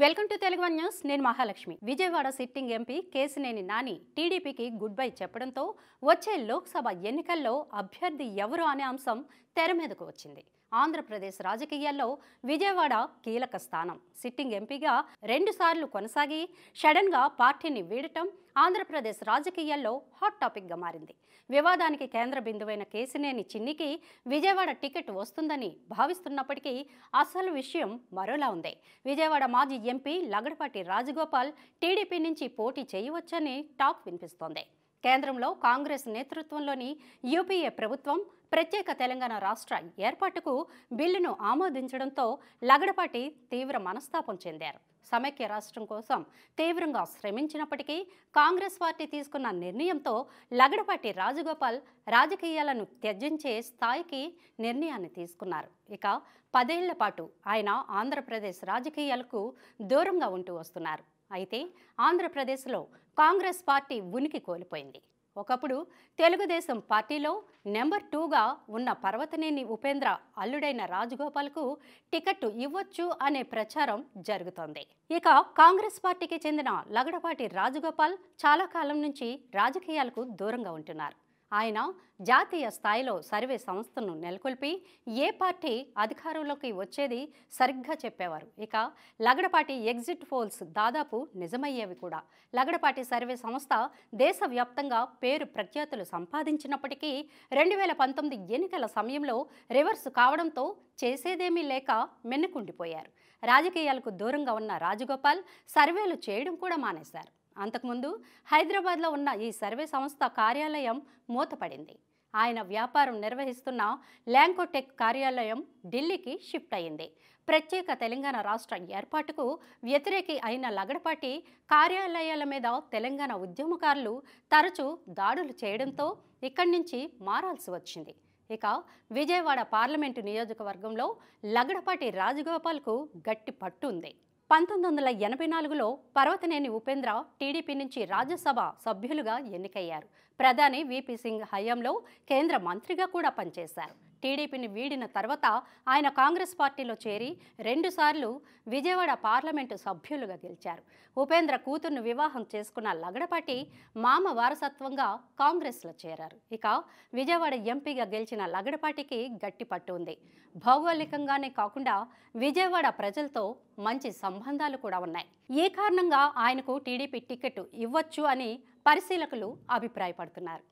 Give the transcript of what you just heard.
Welcome to Telugu one news. నేను Mahalakshmi. Vijayawada sitting MP Kesineni Nani టీడీపీకి good bye చెప్పడంతో వచ్చే లోక్సభ ఎన్నికల్లో అభ్యర్థి ఎవరు అనే అంశం తెర మీదకు వచ్చింది. ఆంధ్రప్రదేశ్ రాజకీయాల్లో విజయవాడ కీలక స్థానం. సిట్టింగ్ ఎంపీగా 2 సార్లు కొనసాగి సడన్గా పార్టీని వీడటం ఆంధ్రప్రదేశ్ రాజకీయాల్లో హాట్ టాపిక్గా మారింది. వివాదానికి కేంద్ర బిందువైన కేసినేని చిన్నికి విజయవాడ టికెట్ వస్తుందని భావిస్తున్నప్పటికీ అసలు విషయం మరోలా ఉంది. విజయవాడ మాజీ ఎంపీ లగడపాటి రాజగోపాల్ టీడీపీ నుంచి పోటీ చేయవచ్చని టాక్ వినిపిస్తోంది. కేంద్రంలో కాంగ్రెస్ నేతృత్వంలోని యూపీఏ ప్రభుత్వం ప్రత్యేక తెలంగాణ రాష్ట్ర ఏర్పాటుకు బిల్లును ఆమోదించడంతో లగడపాటి తీవ్ర మనస్తాపం చెందారు. సమైక్య రాష్ట్రం కోసం తీవ్రంగా శ్రమించినప్పటికీ కాంగ్రెస్ పార్టీ తీసుకున్న నిర్ణయంతో లగడపాటి రాజగోపాల్ రాజకీయాలను త్యజించే స్థాయికి నిర్ణయాన్ని తీసుకున్నారు. ఇక 10 ఏళ్ల పాటు ఆయన ఆంధ్రప్రదేశ్ రాజకీయాలకు దూరంగా ఉంటూ వస్తున్నారు. అయితే ఆంధ్రప్రదేశ్లో కాంగ్రెస్ పార్టీ ఉనికి కోల్పోయింది. ఒకప్పుడు తెలుగుదేశం పార్టీలో నెంబర్ 2గా ఉన్న పర్వతనేని ఉపేంద్ర అల్లుడైన రాజగోపాల్కు టికెట్ ఇవ్వచ్చు అనే ప్రచారం జరుగుతోంది. ఇక కాంగ్రెస్ పార్టీకి చెందిన లగడపాటి రాజగోపాల్ చాలా కాలం నుంచి రాజకీయాలకు దూరంగా ఉంటున్నారు. ఆయన జాతీయ స్థాయిలో సర్వే సంస్థను నెలకొల్పి ఏ పార్టీ అధికారంలోకి వచ్చేది సరిగ్గా చెప్పేవారు. ఇక లగడపాటి ఎగ్జిట్ పోల్స్ దాదాపు నిజమయ్యేవి కూడా. లగడపాటి సర్వే సంస్థ దేశవ్యాప్తంగా పేరు ప్రఖ్యాతులు సంపాదించినప్పటికీ 2019 ఎన్నికల సమయంలో రివర్స్ కావడంతో చేసేదేమీ లేక మెన్నుకుండిపోయారు. రాజకీయాలకు దూరంగా ఉన్న రాజగోపాల్ సర్వేలు చేయడం కూడా మానేశారు. అంతకుముందు హైదరాబాద్లో ఉన్న ఈ సర్వే సంస్థ కార్యాలయం మూతపడింది. ఆయన వ్యాపారం నిర్వహిస్తున్న ల్యాంకోటెక్ కార్యాలయం ఢిల్లీకి షిఫ్ట్ అయింది. ప్రత్యేక తెలంగాణ రాష్ట్ర ఏర్పాటుకు వ్యతిరేకి అయిన లగడపాటి కార్యాలయాల మీద తెలంగాణ ఉద్యమకారులు తరచూ దాడులు చేయడంతో ఇక్కడి నుంచి మారాల్సి వచ్చింది. ఇక విజయవాడ పార్లమెంటు నియోజకవర్గంలో లగడపాటి రాజగోపాల్కు గట్టి పట్టు ఉంది. 1984లో పర్వతనేని ఉపేంద్ర టీడీపీ నుంచి రాజ్యసభ సభ్యులుగా ఎన్నికయ్యారు. ప్రధాని వీపీ సింగ్ హయాంలో కేంద్ర మంత్రిగా కూడా పనిచేశారు. టీడీపీని వీడిన తర్వాత ఆయన కాంగ్రెస్ పార్టీలో చేరి 2 సార్లు విజయవాడ పార్లమెంటు సభ్యులుగా గెలిచారు. ఉపేంద్ర కూతుర్ను వివాహం చేసుకున్న లగడపాటి మామ వారసత్వంగా కాంగ్రెస్లో చేరారు. ఇక విజయవాడ ఎంపీగా గెలిచిన లగడపాటికి గట్టి పట్టు ఉంది. భౌగోళికంగానే కాకుండా విజయవాడ ప్రజలతో మంచి సంబంధాలు కూడా ఉన్నాయి. ఈ కారణంగా ఆయనకు టీడీపీ టికెట్ ఇవ్వచ్చు అని పరిశీలకులు అభిప్రాయపడుతున్నారు.